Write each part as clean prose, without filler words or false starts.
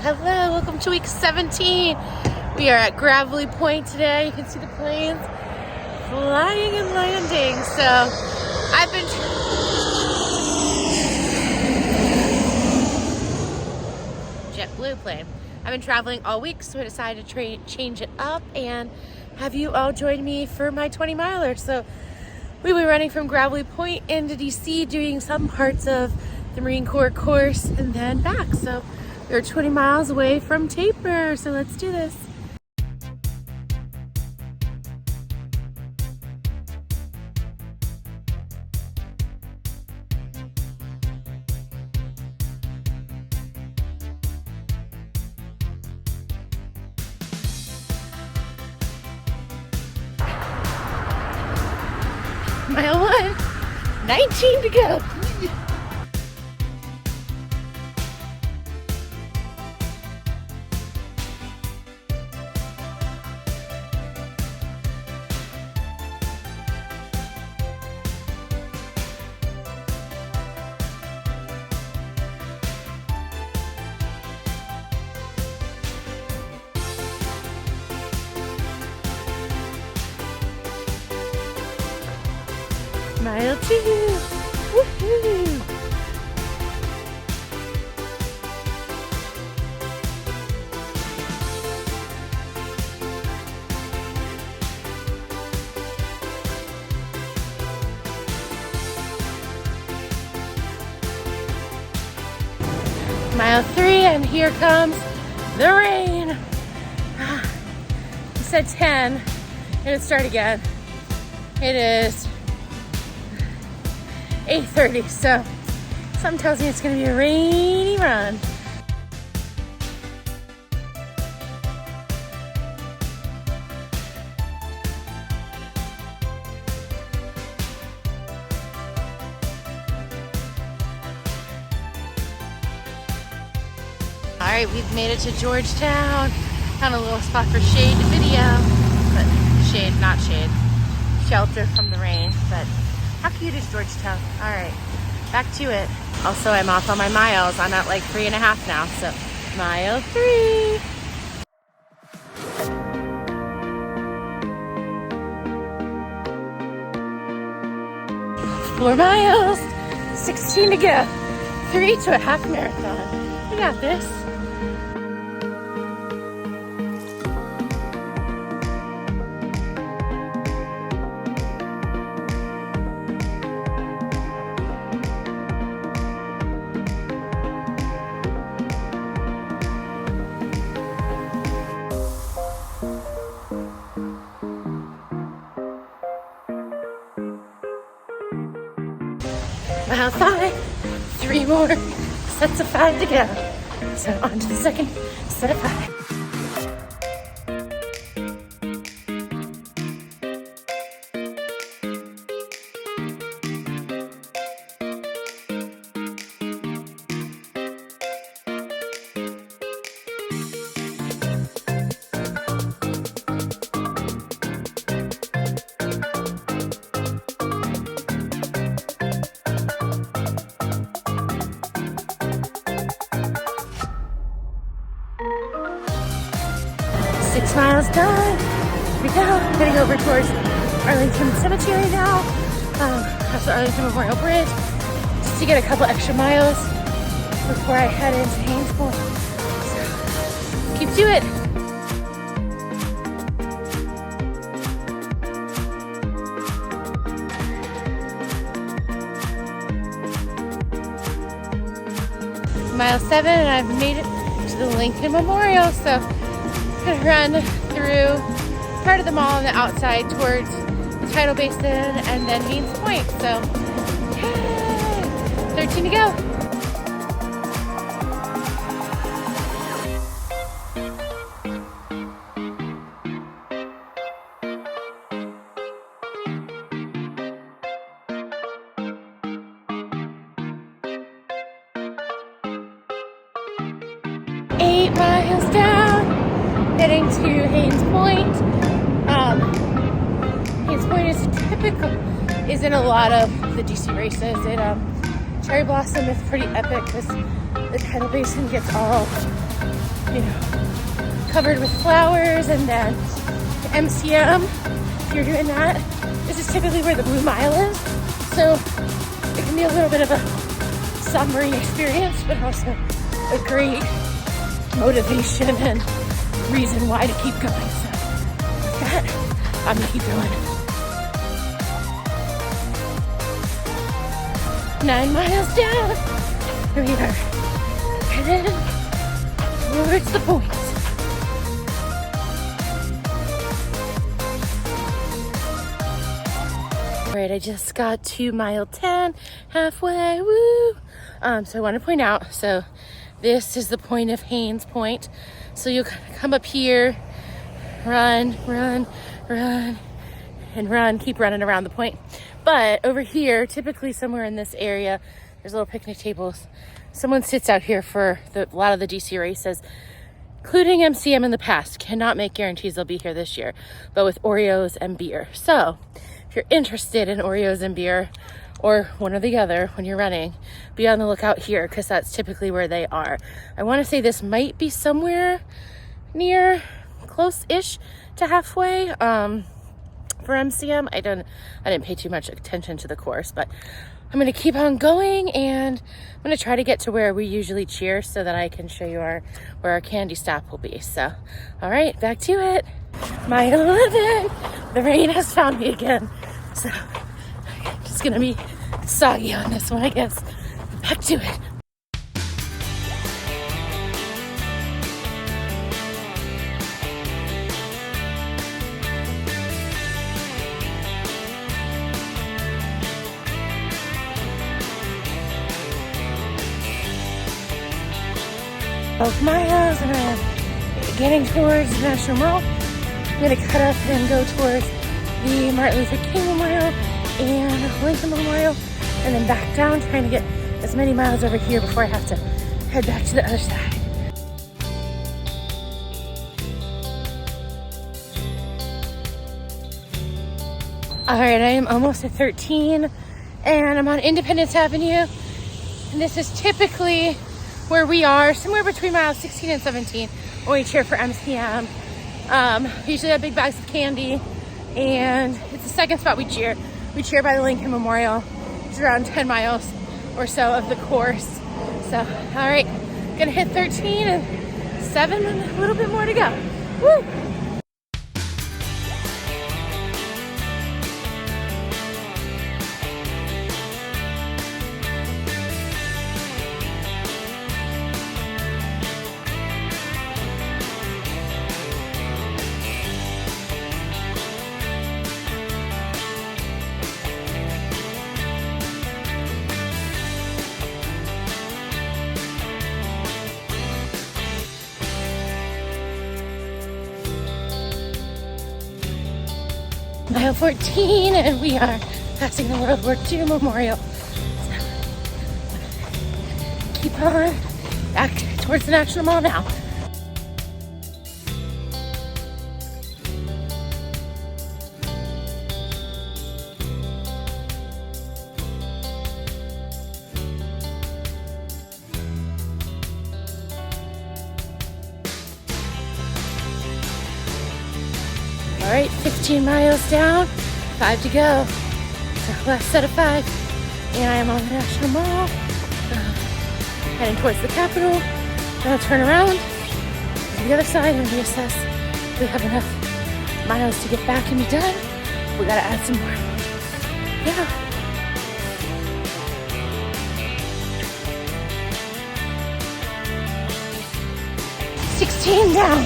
Hello, welcome to week 17. We are at Gravelly Point today. You can see the planes flying and landing. So I've been JetBlue plane. I've been traveling all week, so I decided to change it up and have you all join me for my 20 miler. So we were running from Gravelly Point into DC, doing some parts of the Marine Corps course and then back. So we're 20 miles away from taper, so let's do this. Mile 1, 19 to go. Mile 2, woohoo! Mile 3, and here comes the rain. I said 10, and it start again. It is 8:30, so something tells me it's gonna be a rainy run. All right, we've made it to Georgetown. Found a little spot for shade to video, but shade, not shade. Shelter from the rain, but how cute is Georgetown? All right, back to it. Also, I'm off on my miles. I'm at like 3.5 now, so mile 3. 4 miles, 16 to go. 3 to a half marathon. We got this. Mile 5, 3 more sets of 5 to go. So on to the second set of 5. Six miles done. Here we go. Heading over towards Arlington Cemetery now. That's the Arlington Memorial Bridge. Just to get a couple extra miles before I head into Haynes Point. So, keep to it. Mile 7, and I've made it to the Lincoln Memorial. So gonna run through part of the mall on the outside towards the tidal basin and then Haynes Point. So, yay! 13 to go. Eight miles down, heading to Haynes Point. Haynes Point is in a lot of the DC races. Cherry Blossom is pretty epic because the tidal basin gets all you know, covered with flowers. And then the MCM, if you're doing that, this is typically where the Blue Mile is. So it can be a little bit of a sombering experience, but also a great motivation and reason why to keep going. So with that, I'm gonna keep going. 9 miles down, here we are, headed towards the point. All right, I just got to mile 10, halfway, woo! So I want to point out, so this is the point of Haynes Point. So you'll come up here, run, run, run, and run, keep running around the point. But over here, typically somewhere in this area, there's little picnic tables. Someone sits out here for a lot of the DC races, including MCM in the past. Cannot make guarantees they'll be here this year, but with Oreos and beer. So if you're interested in Oreos and beer, or one or the other when you're running, be on the lookout here, because that's typically where they are. I want to say this might be somewhere near close-ish to halfway. For MCM, I didn't pay too much attention to the course, but I'm gonna keep on going, and I'm gonna try to get to where we usually cheer so that I can show you where our candy stop will be. So, all right, back to it. Mile 11. The rain has found me again, so I'm just gonna be soggy on this one, I guess. Back to it. Miles, and I'm getting towards the National Mall. I'm gonna cut up and go towards the Martin Luther King Memorial and Lincoln Memorial, and then back down, trying to get as many miles over here before I have to head back to the other side. All right, I am almost at 13, and I'm on Independence Avenue, and this is typically where we are, somewhere between miles 16 and 17 when we cheer for MCM. Usually have big bags of candy, and it's the second spot we cheer. We cheer by the Lincoln Memorial. It's around 10 miles or so of the course. So, all right, gonna hit 13 and 7 and a little bit more to go. Woo! Mile 14, and we are passing the World War II Memorial. So, keep on back towards the National Mall now. All right, 15 miles down, 5 to go. So last set of 5, and I am on the National Mall, heading towards the Capitol. Then I'll turn around to the other side and reassess if we have enough miles to get back and be done. We gotta add some more. Yeah. Down,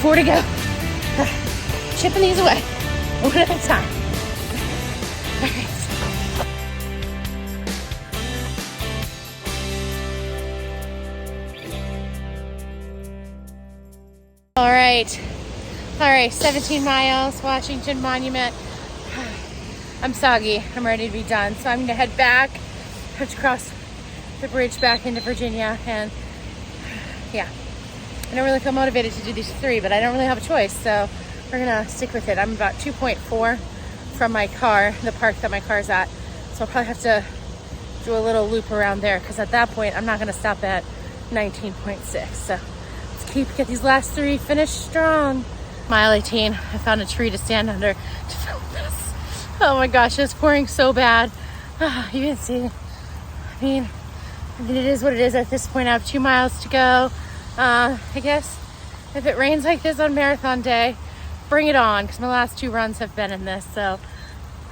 4 to go. Chipping these away, one at a time. All right, 17 miles, Washington Monument. I'm soggy, I'm ready to be done. So I'm gonna head back, have to cross the bridge back into Virginia, and yeah. I don't really feel motivated to do these 3, but I don't really have a choice, so we're gonna stick with it. I'm about 2.4 from my car, the park that my car's at, so I'll probably have to do a little loop around there, because at that point I'm not gonna stop at 19.6. So get these last 3 finished strong. Mile 18, I found a tree to stand under to film this. Oh my gosh, it's pouring so bad. You can see, I mean, it is what it is at this point. I have 2 miles to go. I guess if it rains like this on marathon day, bring it on, because my last 2 runs have been in this. So,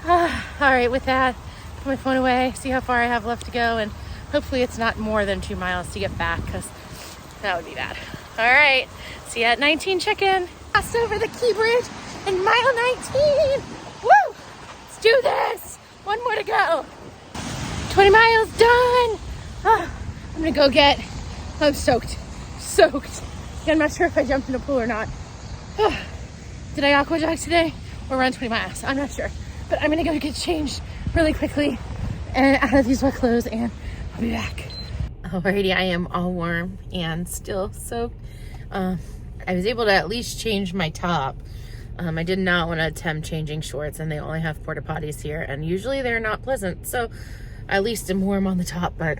all right, with that, put my phone away, see how far I have left to go, and hopefully it's not more than 2 miles to get back, because that would be bad. All right, see you at 19 check-in. Crossed over the Key Bridge in mile 19. Woo! Let's do this. 1 more to go. 20 miles done. I'm gonna go get, I'm soaked. I'm not sure if I jumped in a pool or not. Did I aqua jog today or run 20 miles? I'm not sure, but I'm gonna go get changed really quickly and out of these wet clothes, and I'll be back. Alrighty, I am all warm and still soaked. I was able to at least change my top. I did not want to attempt changing shorts, and they only have porta potties here, and usually they're not pleasant, so at least I'm warm on the top. But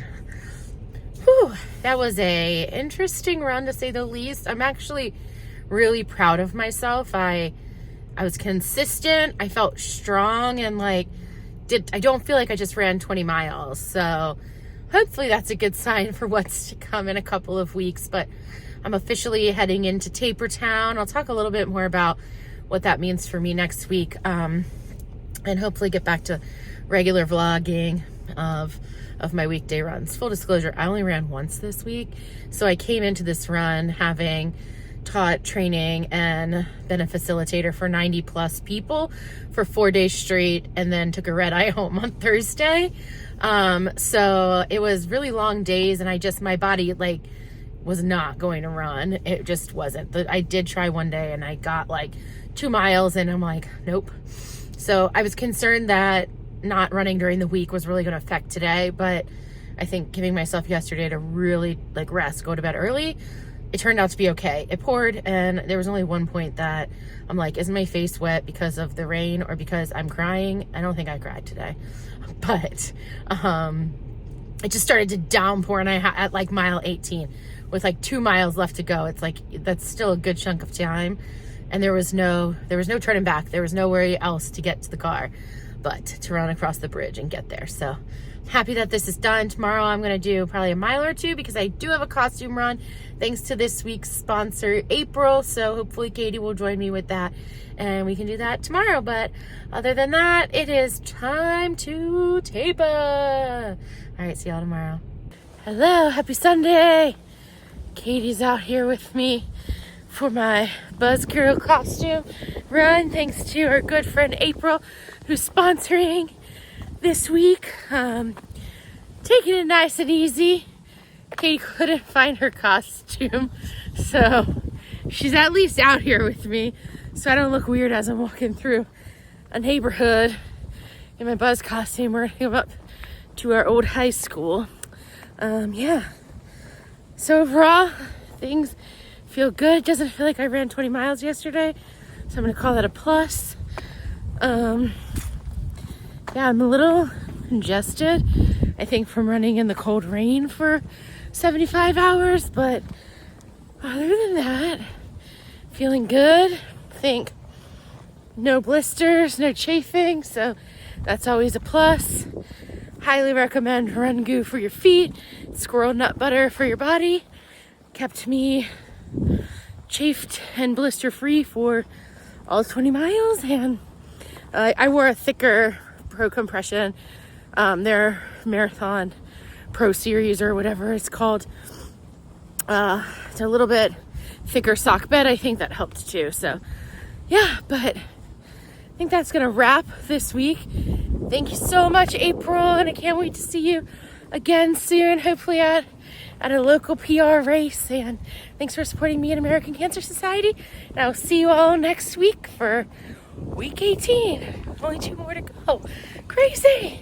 whew, that was a interesting run, to say the least. I'm actually really proud of myself. I was consistent. I felt strong, and I don't feel like I just ran 20 miles. So hopefully that's a good sign for what's to come in a couple of weeks. But I'm officially heading into Taper Town. I'll talk a little bit more about what that means for me next week, and hopefully get back to regular vlogging of my weekday runs. Full disclosure, I only ran once this week, so I came into this run having taught training and been a facilitator for 90 plus people for 4 days straight, and then took a red eye home on Thursday. So it was really long days, and my body was not going to run. It just wasn't. I did try one day and I got 2 miles and I'm like, nope. So I was concerned that not running during the week was really going to affect today, but I think giving myself yesterday to really rest, go to bed early, it turned out to be okay. It poured, and there was only one point that I'm like, is my face wet because of the rain or because I'm crying? I don't think I cried today, but it just started to downpour, and I at mile 18 with 2 miles left to go. It's that's still a good chunk of time, and there was no turning back. There was nowhere else to get to the car but to run across the bridge and get there. So happy that this is done. Tomorrow I'm going to do probably a mile or 2, because I do have a costume run thanks to this week's sponsor, April. So hopefully Katie will join me with that, and we can do that tomorrow. But other than that, it is time to taper. All right, see y'all tomorrow. Hello, happy Sunday. Katie's out here with me for my Buzzgirl costume run, thanks to our good friend April, who's sponsoring this week. Taking it nice and easy. Katie couldn't find her costume, so she's at least out here with me, so I don't look weird as I'm walking through a neighborhood in my Buzz costume. We're gonna go up to our old high school. Yeah. So overall, things feel good. Doesn't feel like I ran 20 miles yesterday, so I'm gonna call that a plus. Yeah, I'm a little congested, I think, from running in the cold rain for 75 hours, but other than that, feeling good. I think no blisters, no chafing, so that's always a plus. Highly recommend Run Goo for your feet, squirrel nut butter for your body. Kept me chafed and blister free for all 20 miles, and I wore a thicker Pro compression, their Marathon Pro Series or whatever it's called. It's a little bit thicker sock bed. I think that helped too. So yeah, but I think that's gonna wrap this week. Thank you so much, April, and I can't wait to see you again soon, hopefully at a local PR race. And thanks for supporting me and American Cancer Society, and I'll see you all next week for week 18. Only 2 more to go. Crazy.